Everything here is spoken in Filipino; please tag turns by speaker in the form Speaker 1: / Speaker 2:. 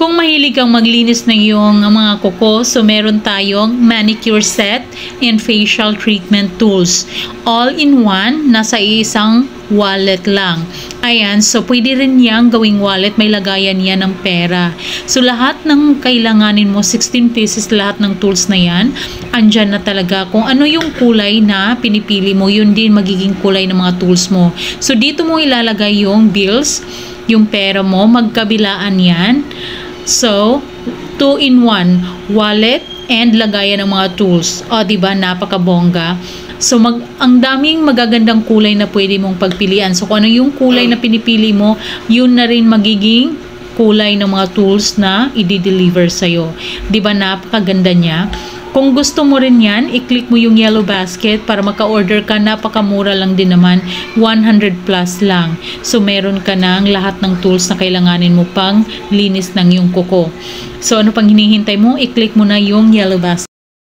Speaker 1: Kung mahilig kang maglinis ng iyong mga kuko, so meron tayong manicure set and facial treatment tools. All in one, nasa isang wallet lang. Ayan, so pwede rin yang gawing wallet, may lagayan yan ng pera. So lahat ng kailanganin mo, 16 pieces lahat ng tools na yan, andyan na talaga. Kung ano yung kulay na pinipili mo, yun din magiging kulay ng mga tools mo. So dito mo ilalagay yung bills, yung pera mo, magkabilaan yan. So, 2-in-1, wallet and lagayan ng mga tools. O, diba? Napakabongga. So, ang daming magagandang kulay na pwede mong pagpilian. So, kung ano yung kulay na pinipili mo, yun na rin magiging kulay ng mga tools na i-deliver sa'yo. Diba? Napakaganda niya. Kung gusto mo rin yan, i-click mo yung yellow basket para maka-order ka. Napakamura lang din naman, 100 plus lang. So, meron ka ng lahat ng tools na kailanganin mo pang linis ng yung kuko. So, ano pang hinihintay mo? I-click mo na yung yellow basket.